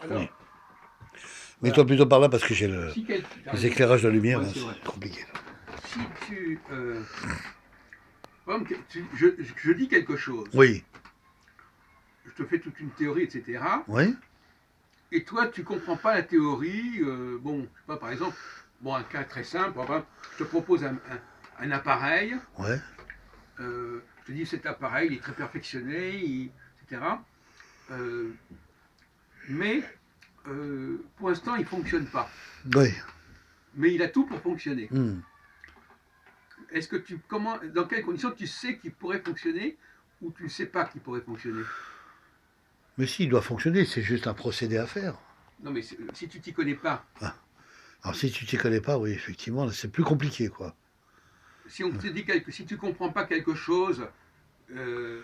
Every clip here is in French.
Oui. Alors, Mets-toi voilà. plutôt par là parce que j'ai Si t'as les raison. éclairages de lumière, Ouais, là, c'est vrai. c'est compliqué. Si tu, par exemple, je dis quelque chose, Oui. je te fais toute une théorie, etc. Oui. Et toi, tu comprends pas la théorie. Bon, je sais pas, par exemple, bon, un cas très simple. Par exemple, je te propose un appareil. Ouais. Je te dis cet appareil, il est très perfectionné, etc. Euh, mais pour l'instant, il fonctionne pas. Oui. Mais il a tout pour fonctionner. Hmm. Est-ce que dans quelles conditions tu sais qu'il pourrait fonctionner ou tu ne sais pas qu'il pourrait fonctionner? Mais si, il doit fonctionner, c'est juste un procédé à faire. Non, mais si tu t'y connais pas, Ah. Alors si tu t'y connais pas, oui, effectivement, là, c'est plus compliqué, quoi. si on te dit si tu comprends pas quelque chose, euh,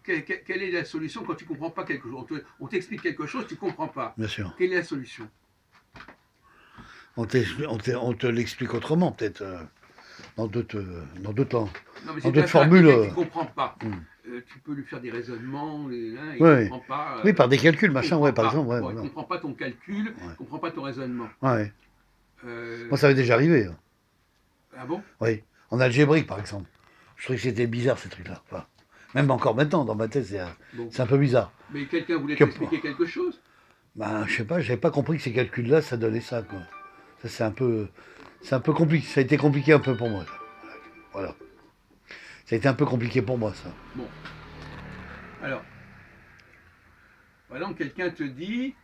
quelle est la solution quand tu comprends pas quelque chose? On t'explique quelque chose, tu comprends pas. Bien sûr. Quelle est la solution? On te l'explique autrement, peut-être, dans d'autres, Non, mais dans si tu as d'autres affaire à formules. quelqu'un qui comprend pas, Hmm. tu peux lui faire des raisonnements, et, hein, il Ouais. comprend pas, Oui, par des calculs, il machin, ouais, comprend par pas. exemple, ouais, Bon, il voilà. comprend pas ton calcul, il Ouais. comprend pas ton raisonnement. Ouais. Moi, Euh, ça m'est déjà arrivé, hein. ah bon? Oui. En algébrique, par exemple. Je trouvais que c'était bizarre, ces trucs-là. Enfin, même encore maintenant, dans ma tête, Bon. c'est un peu bizarre. Mais quelqu'un voulait Que, t'expliquer quelque chose? ben, je sais pas, j'avais pas compris que ces calculs-là, ça donnait ça, quoi. Ça, c'est un peu compliqué. Ça a été compliqué un peu pour moi. Voilà. Ça a été un peu compliqué pour moi, ça. Bon. Alors, par exemple, quelqu'un te dit,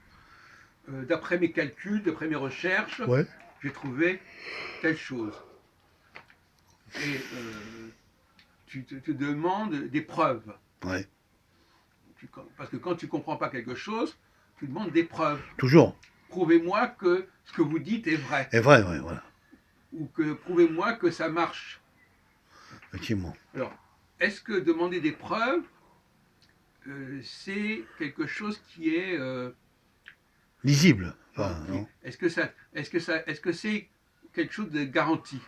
d'après mes calculs, d'après mes recherches, Ouais. j'ai trouvé telle chose. Et tu te demandes des preuves. Ouais. Parce que quand tu ne comprends pas quelque chose, tu demandes des preuves. Toujours. Prouvez-moi que ce que vous dites est vrai. Et vrai, ouais, voilà. Ou que prouvez-moi que ça marche. Effectivement. Alors, est-ce que demander des preuves, c'est quelque chose qui est Lisible. Enfin, bon, non. est-ce que c'est quelque chose de garanti?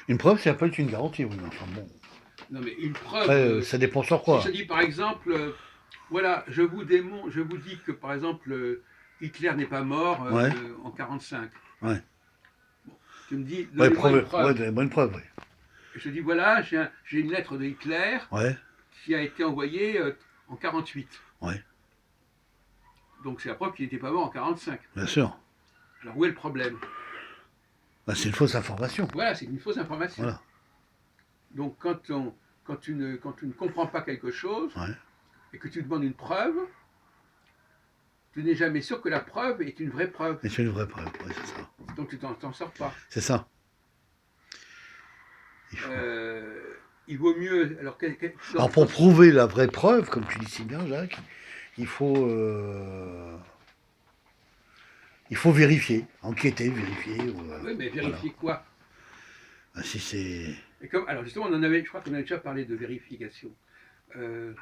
Une preuve, ça peut être une garantie, oui. Enfin bon. Non, mais une Après, preuve. ça dépend sur Si je quoi. te dis par exemple, voilà, je vous dis que par exemple Hitler n'est pas mort Ouais. en 45. Ouais. Bon, tu me dis, Ouais, donnez-moi une ouais, preuve. donnez-moi une preuve, oui. Et je te dis, voilà, j'ai une lettre de Hitler Ouais. qui a été envoyée en 48. Ouais. Donc c'est la preuve qu'il n'était pas mort en 45. Bien sûr. Alors où est le problème? Bah, c'est une fausse information. Voilà, c'est une fausse information. Voilà. Donc quand tu ne comprends pas quelque chose Ouais. et que tu demandes une preuve, tu n'es jamais sûr que la preuve est une vraie preuve. Et c'est une vraie preuve, ouais, c'est ça. Donc tu t'en sors pas. C'est ça. Il faut. Il vaut mieux. Alors, Alors pour prouver la vraie preuve, comme tu dis si bien, Jacques, il faut, il faut vérifier, enquêter, vérifier. oui, mais Voilà. vérifier quoi? Ben, si c'est Et comme, alors justement, on en avait, je crois qu'on avait déjà parlé de vérification. Euh,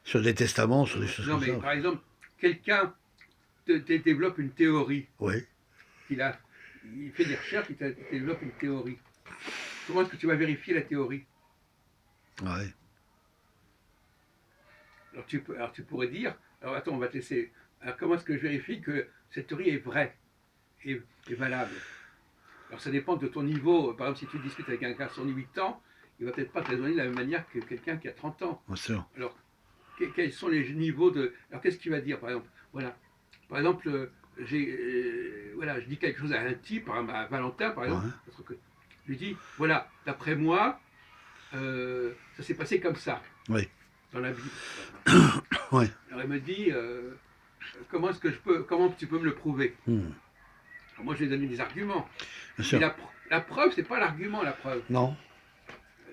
sur des testaments, sur des choses non, comme mais ça. par exemple, quelqu'un développe une théorie. Oui. Il, a, il fait des recherches, il développe une théorie. Comment est-ce que tu vas vérifier la théorie? Ouais. Alors tu pourrais dire, alors attends, on va te laisser. Alors comment est-ce que je vérifie que cette théorie est vraie et valable? Alors ça dépend de ton niveau. Par exemple, si tu discutes avec un garçon de 8 ans, il va peut-être pas te raisonner de la même manière que quelqu'un qui a 30 ans. Bien sûr. Alors, quels sont les niveaux de... Alors qu'est-ce qu'il va dire, par exemple? Voilà. Par exemple, voilà, je dis quelque chose à un type, par exemple, à Valentin, par exemple, Ouais. je lui dis, voilà, d'après moi, ça s'est passé comme ça, Oui. dans la Bible. Par exemple. Ouais. Alors il me dit, comment tu peux me le prouver? Hmm. Alors moi je lui ai donné des arguments. Bien Mais sûr. la preuve, c'est pas l'argument, la preuve. Non.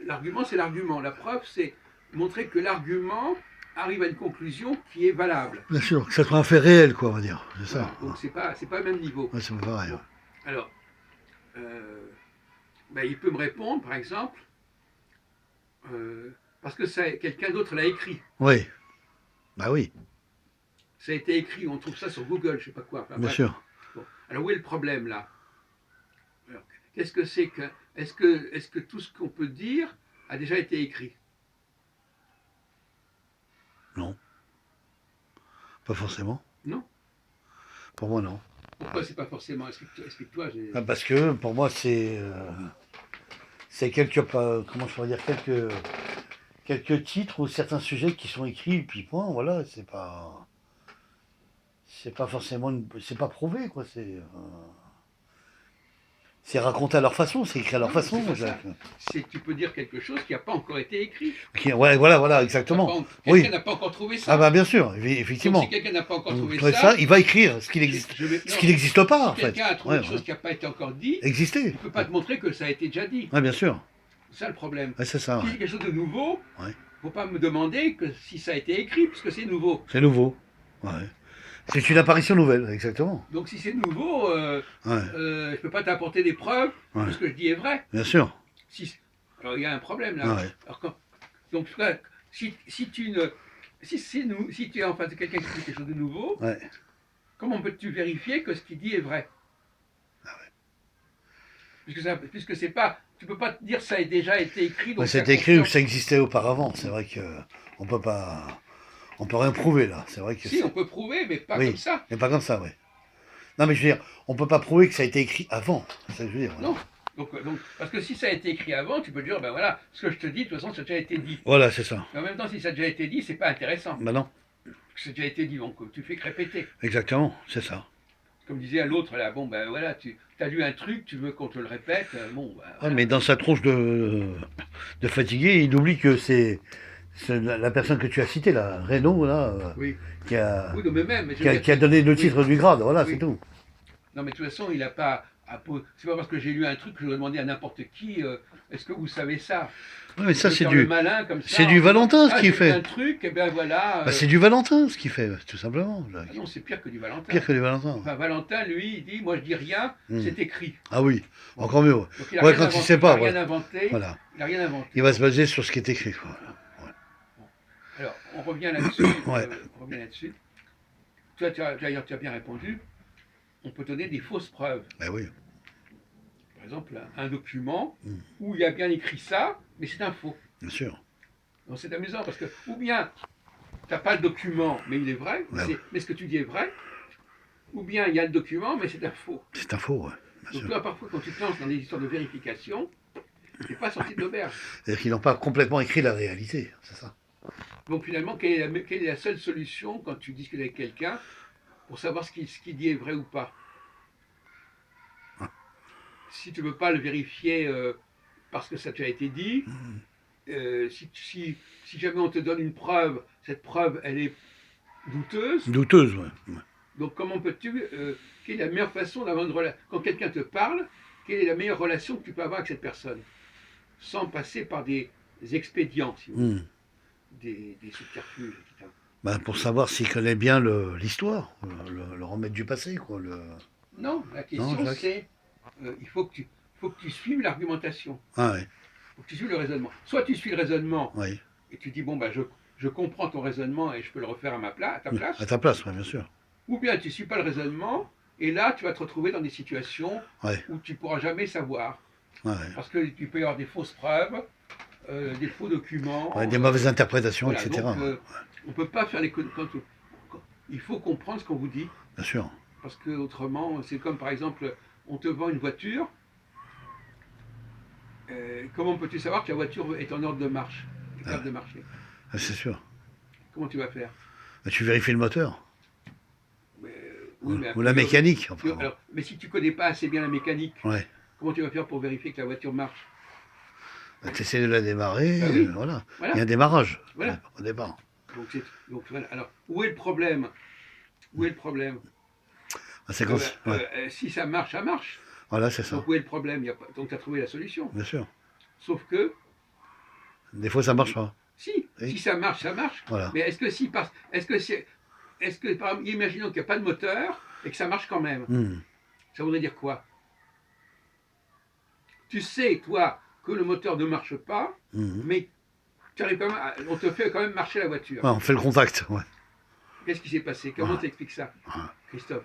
L'argument, c'est l'argument. La preuve, c'est montrer que l'argument arrive à une conclusion qui est valable. Bien sûr. Que ça soit un fait réel, quoi, on va dire. C'est ça. Voilà, donc c'est pas le même niveau. Ouais, c'est pas pareil. Bon, alors, euh, ben, il peut me répondre, par exemple, parce que quelqu'un d'autre l'a écrit. Oui. Bah oui. Ça a été écrit, on trouve ça sur Google, je sais pas quoi. Enfin, Bien bref. sûr. Bon. Alors où est le problème là? Alors, qu'est-ce que c'est que est-ce que tout ce qu'on peut dire a déjà été écrit? Non, pas forcément. Non. Pour moi, non. Pourquoi c'est pas forcément? Explique-toi. Ah, parce que pour moi, c'est comment je pourrais dire, quelques titres ou certains sujets qui sont écrits, et puis point, voilà, c'est pas forcément, c'est pas prouvé, quoi, c'est raconté à leur façon, c'est écrit à leur Non, c'est façon, pas ça. Jacques. Tu peux dire quelque chose qui n'a pas encore été écrit. Ok, ouais, voilà, exactement. Quelqu'un Oui. n'a pas encore trouvé Ah ça. bah bien sûr, Donc effectivement. si quelqu'un n'a pas encore trouvé Trouver ça, il va écrire ce qui non, n'existe pas, si en fait. quelqu'un a trouvé Ouais, une chose ouais. qui n'a pas été encore dit, Exister. il ne peut pas te montrer que ça a été déjà dit. Ouais, bien sûr. C'est ça le problème. Ouais, c'est ça, Si ouais. c'est quelque chose de nouveau, il Ouais. ne faut pas me demander que si ça a été écrit, puisque c'est nouveau. C'est nouveau. Ouais. C'est une apparition nouvelle, exactement. Donc si c'est nouveau, Ouais. je ne peux pas t'apporter des preuves Ouais. que ce que je dis est vrai. Bien sûr. Alors il y a un problème là. Ouais. Alors, donc si tu es en face de quelqu'un qui dit quelque chose de nouveau, Ouais. comment peux-tu vérifier que ce qu'il dit est vrai? Puisque c'est pas, tu peux pas te dire ça a déjà été écrit. Donc C'est écrit ou ça existait auparavant. C'est vrai que on peut rien prouver là. C'est vrai que si on peut prouver, mais pas oui, comme ça. mais pas comme ça, ouais. Non, mais je veux dire, on peut pas prouver que ça a été écrit avant. C'est ça que je veux dire. Voilà. Non. Donc, parce que si ça a été écrit avant, tu peux dire, ben voilà, ce que je te dis, de toute façon, ça a déjà été dit. Voilà, c'est ça. Mais en même temps, si ça a déjà été dit, c'est pas intéressant. Ben non. Ça a déjà été dit, donc tu fais que répéter. Exactement, c'est ça. Comme disait l'autre là, bon ben voilà, tu as lu un truc, tu veux qu'on te le répète, bon ben, voilà. Ouais, mais dans sa tronche de fatigué, il oublie que c'est la personne que tu as citée, là, Renaud, là, Oui. qui a, Oui, non, mais même. qui a donné le titre du grade, voilà, Oui. c'est tout. Non, mais de toute façon, il n'a pas. C'est pas parce que j'ai lu un truc que je vais demander à n'importe qui est-ce que vous savez ça? Ouais, mais ça, Je vais faire le malin comme ça. c'est du Valentin, ce qu'il j'ai fait. lu un truc, et ben voilà. Bah, c'est du Valentin, ce qu'il fait, tout simplement. Jacques. Ah non, c'est pire que du Valentin. Pire que du Valentin. Enfin, Valentin, lui, il dit moi je dis rien, c'est écrit. Ah oui, encore mieux. Ouais, Donc, il a ouais rien quand inventé, il sait pas, il a rien ouais. inventé. Voilà. Il a rien inventé. Il va se baser sur ce qui est écrit. Quoi. Ouais. Alors, on revient là-dessus. Ouais. On revient là-dessus. Toi, d'ailleurs, tu as bien répondu. On peut donner des fausses preuves. Ben oui, Par exemple, un document où il y a bien écrit ça, mais c'est un faux. bien sûr. Donc c'est amusant parce que, ou bien, tu n'as pas le document, mais il est vrai, Ouais. mais ce que tu dis est vrai, ou bien il y a le document, mais c'est un faux. C'est un faux, ouais. Bien Donc sûr. toi, parfois, quand tu te lances dans des histoires de vérification, tu n'es pas sorti de l'auberge. C'est-à-dire qu'ils n'ont pas complètement écrit la réalité, c'est ça. Donc finalement, quelle est la seule solution quand tu discutes avec quelqu'un pour savoir ce qu'il dit est vrai ou pas? Si tu ne veux pas le vérifier parce que ça t'a été dit, si jamais on te donne une preuve, cette preuve, elle est douteuse. Douteuse, ouais. Donc comment peux-tu, quelle est la meilleure façon d'avoir une relation? Quand quelqu'un te parle, quelle est la meilleure relation que tu peux avoir avec cette personne? Sans passer par des expédients, si vous voulez, des subterfuges, etc. Ben, pour savoir s'il connaît bien l'histoire, le remède du passé, quoi. Non, la question c'est, il faut que tu suives l'argumentation. Ah ouais. Il faut que tu suives le raisonnement. Soit tu suis le raisonnement Oui. et tu dis, bon, ben, je comprends ton raisonnement et je peux le refaire à ta place. À ta place, ouais, bien sûr. Ou bien tu ne suis pas le raisonnement, et là tu vas te retrouver dans des situations où tu ne pourras jamais savoir. Ouais. Parce qu'il peut y avoir des fausses preuves, des faux documents. Ouais, des mauvaises interprétations, voilà, etc. Donc, on ne peut pas faire les... Il faut comprendre ce qu'on vous dit. Bien sûr. Parce que autrement, c'est comme par exemple, on te vend une voiture. Comment peux-tu savoir que la voiture est en ordre de marche, capable de marcher? C'est sûr. Comment tu vas faire? Tu vérifies le moteur. Oui, mais ou la mécanique. Enfin. Alors, mais si tu ne connais pas assez bien la mécanique, ouais. Comment tu vas faire pour vérifier que la voiture marche? Tu essaies de la démarrer, oui. voilà. Il y a un démarrage au départ. Donc, alors, où est le problème? Où est le problème? Si ça marche, ça marche. Voilà, c'est ça. Donc où est le problème? Donc tu as trouvé la solution. Bien sûr. Sauf que... Des fois, ça marche pas. Si ça marche, ça marche. Voilà. Mais est-ce que par exemple, imaginons qu'il n'y a pas de moteur et que ça marche quand même. Ça voudrait dire quoi? Tu sais, toi, que le moteur ne marche pas, mais tu arrives quand même on te fait quand même marcher la voiture. Ouais, on fait le contact, ouais. Qu'est-ce qui s'est passé? Comment tu expliques ça, Christophe?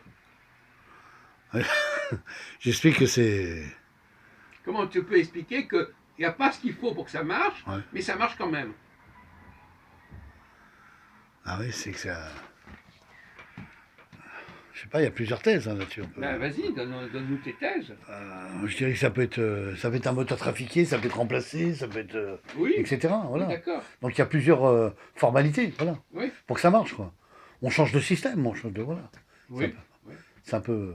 J'explique que c'est... Comment tu peux expliquer qu'il n'y a pas ce qu'il faut pour que ça marche, mais ça marche quand même? Ah oui, c'est que ça. Je sais pas, il y a plusieurs thèses hein, là-dessus. Ben, vas-y, donne-nous tes thèses. Je dirais que ça peut être un moteur trafiqué, ça peut être remplacé, ça peut être. Oui, etc. oui, Voilà. d'accord. Donc il y a plusieurs formalités, voilà, Oui, pour que ça marche, quoi. On change de système, on change de. Voilà. C'est un oui, peu. oui. C'est un peu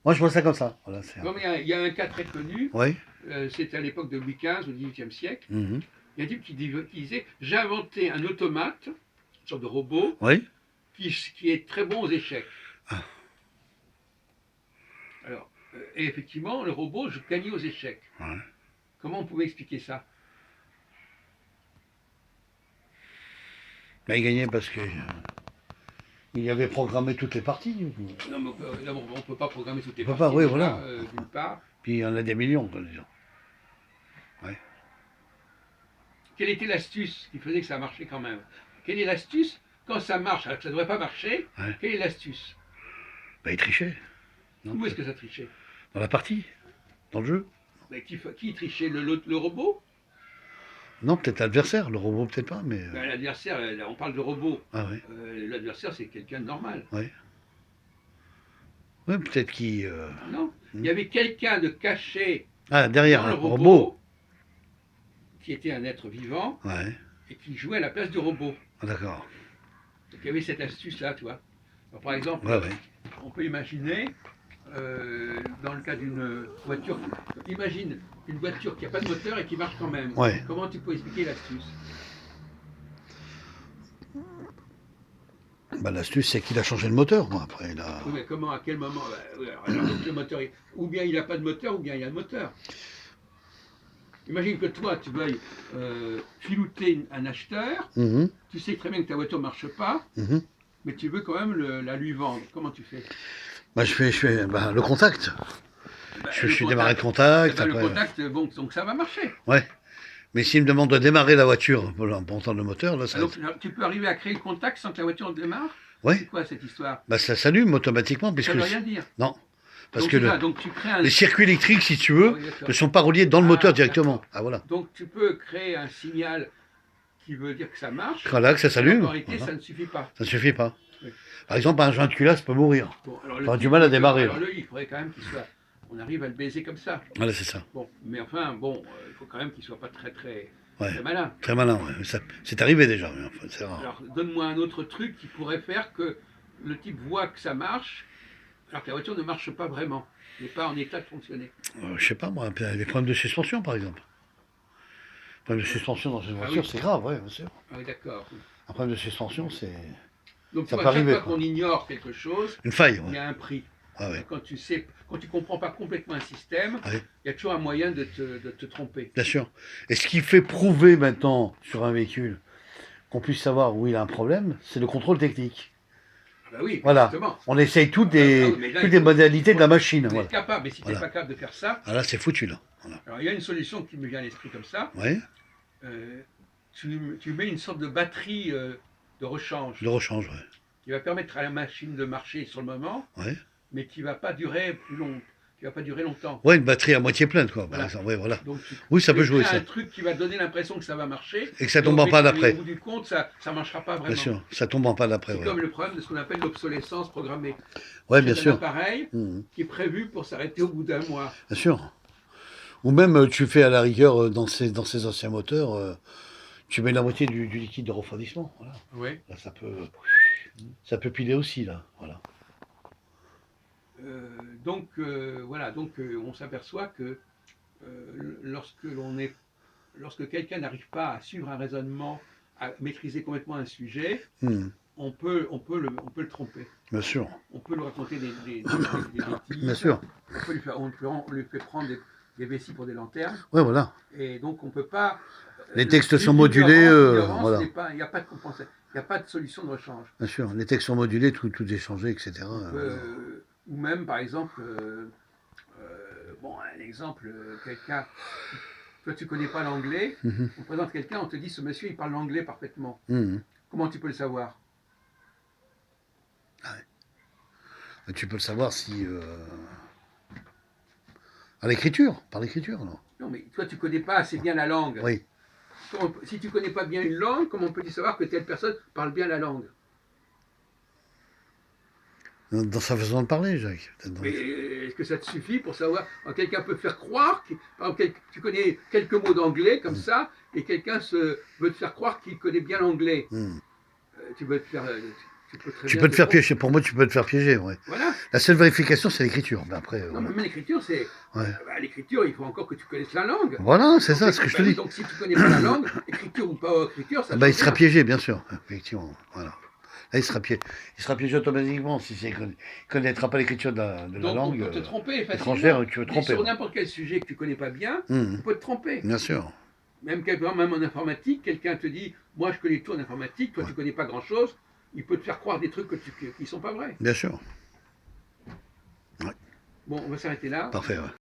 moi, je vois ça comme ça. Voilà, Bon, mais il y a un cas très connu, Oui. c'était à l'époque de Louis XV, au XVIIIe siècle. Mhm. Il y a un type qui disait, j'ai inventé un automate, une sorte de robot, Oui. qui est très bon aux échecs. Ah. Alors, et effectivement, le robot, je gagnais aux échecs. Ouais. Comment on pouvait expliquer ça? Là, il gagnait parce que il avait programmé toutes les parties. Non, mais on ne peut pas programmer toutes les On peut parties, pas, oui, déjà, voilà. d'une part. Puis il y en a des millions, quoi, disons. Ouais. Quelle était l'astuce qui faisait que ça marchait quand même? Quelle est l'astuce quand ça marche, alors que ça ne devrait pas marcher? Ouais. Quelle est l'astuce? Bah, il trichait. Non, Où est-ce que ça trichait? dans la partie, dans le jeu. Mais qui trichait? Le robot? Non, peut-être l'adversaire, le robot peut-être pas, mais. Ben, l'adversaire, on parle de robot. Ah oui, L'adversaire, c'est quelqu'un de normal. oui. Ouais, peut-être qu'il. Non? Il y avait quelqu'un de caché Ah, derrière, dans un le robot. robot qui était un être vivant Ouais, et qui jouait à la place du robot. ah, d'accord. Donc il y avait cette astuce-là, tu vois. Alors, par exemple, Ouais, ouais. on peut imaginer, dans le cas d'une voiture, imagine une voiture qui n'a pas de moteur et qui marche quand même. Ouais. Comment tu peux expliquer l'astuce? Bah, l'astuce, c'est qu'il a changé le moteur, moi, après. Oui, mais comment, à quel moment? Oui, alors, donc, le moteur, ou bien il n'a pas de moteur, ou bien il y a le moteur. Imagine que toi, tu veuilles filouter un acheteur, Mhm, tu sais très bien que ta voiture ne marche pas, mhm. mais tu veux quand même la lui vendre. Comment tu fais? Bah, je fais bah, le contact. Ben, Je le fais contact, démarrer le contact, ben, le après. contact, bon, donc ça va marcher. Ouais. Mais s'il me demande de démarrer la voiture pour entendre le moteur, là, ça. Alors, tu peux arriver à créer le contact sans que la voiture démarre? C'est Ouais. quoi cette histoire? Bah, ça s'allume automatiquement, Ça puisque. ne veut rien dire. Non. Parce Donc, que c'est ça, donc tu crées un... les circuits électriques, si tu Ah veux, oui, d'accord. ne sont pas reliés dans le moteur Ah, directement. d'accord. Ah, voilà. Donc tu peux créer un signal qui veut dire que ça marche, Voilà, que ça mais en s'allume. réalité, Voilà. ça ne suffit pas. Ça ne suffit pas. Oui. Par exemple, un joint de culasse peut mourir. Bon, alors On a du mal à démarrer. alors il faudrait quand même qu'il soit... On arrive à le baiser comme ça. Voilà, c'est ça. Bon, mais enfin, bon, il faut quand même qu'il soit pas très Ouais. malin. Très malin, ouais. C'est arrivé déjà, mais enfin, c'est rare. Alors, donne-moi un autre truc qui pourrait faire que le type voit que ça marche, alors que la voiture ne marche pas vraiment, n'est pas en état de fonctionner. Je sais pas, moi, les problèmes de suspension, par exemple. Les problèmes de suspension dans une voiture, oui. c'est grave, ouais, bien sûr. Ah oui, d'accord. Un problème de suspension, c'est Donc, tu ça vois, peut chaque arriver, fois quoi. qu'on ignore quelque chose, Une faille, il y ouais. a un prix. Ah, ouais. Quand tu comprends pas complètement un système, Ouais. il y a toujours un moyen de te tromper. Bien sûr. Et ce qui fait prouver maintenant sur un véhicule qu'on puisse savoir où il a un problème, c'est le contrôle technique. Ah bah oui, Voilà. justement. On essaye toutes Ah des, oui, mais là, toutes il les faut- modalités de la machine. Il faut Voilà. être capable, mais si tu n'es Voilà. pas capable de faire ça, Ah là, c'est foutu, là. Voilà. alors il y a une solution qui me vient à l'esprit comme ça. Ouais, Tu mets une sorte de batterie de rechange de rechange, ouais. qui va permettre à la machine de marcher sur le moment, Ouais. mais qui ne va pas durer qui va pas durer longtemps. Ouais, une batterie à moitié pleine, quoi. Voilà. Par exemple. Ouais, voilà. Donc Oui, ça tu peut jouer, crées ça. un truc qui va donner l'impression que ça va marcher, Et que ça tombe en mais panne mais après. au bout du compte, ça ne marchera pas Bien vraiment. sûr, ça tombe en panne après, C'est ouais. comme le problème de ce qu'on appelle l'obsolescence programmée. Ouais, bien C'est un sûr. appareil Mhm. qui est prévu pour s'arrêter au bout d'un mois. Bien sûr. Ou même, tu fais à la rigueur, dans ces anciens moteurs, tu mets la moitié du liquide de refroidissement. Voilà. Oui. Là, ça peut piler aussi, là. Voilà. Donc voilà, donc on s'aperçoit que lorsque quelqu'un n'arrive pas à suivre un raisonnement, à maîtriser complètement un sujet, Mhm. on peut le tromper. Bien sûr. On peut lui raconter des bêtises. Bien sûr. On lui fait prendre des vessies pour des lanternes. Ouais, voilà. Et donc on peut pas. Les textes sont modulés, voilà. Il n'y a pas de compensation, il n'y a pas de solution de rechange. Bien sûr. Les textes sont modulés, tout est changé, etc. Voilà. Ou même par exemple, bon un exemple, quelqu'un, toi tu connais pas l'anglais, Mhm. on présente quelqu'un, on te dit ce monsieur il parle l'anglais parfaitement. Mhm. Comment tu peux le savoir? Tu peux le savoir si. À l'écriture, par l'écriture, non? Non mais toi tu connais pas assez bien la langue. Oui. si tu ne connais pas bien une langue, comment on peut savoir que telle personne parle bien la langue? Dans sa façon de parler, Jacques. Mais est-ce que ça te suffit pour savoir? Quelqu'un peut faire croire, par exemple, tu connais quelques mots d'anglais comme ça, et quelqu'un veut te faire croire qu'il connaît bien l'anglais. Tu peux te faire. Tu peux te faire piéger. Pour moi, tu peux te faire piéger. Ouais. Voilà. La seule vérification, c'est l'écriture. Mais après, non, voilà. mais l'écriture, c'est. Ouais. L'écriture, il faut encore que tu connaisses la langue. Voilà, c'est ça, ce que je te dis. Donc, si tu connais pas la langue, écriture ou pas écriture, ça. Il sera piégé, bien sûr. Effectivement. Voilà. Là, il sera piégé automatiquement si il ne connaîtra pas l'écriture de la langue. On peut te tromper étrangère, tu veux tromper. Sur n'importe quel sujet que tu connais pas bien, on peut te tromper. Bien sûr. Même en informatique, quelqu'un te dit, moi je connais tout en informatique, toi tu connais pas grand-chose, il peut te faire croire des trucs qui sont pas vrais. Bien sûr. Ouais. Bon, on va s'arrêter là. Parfait, ouais.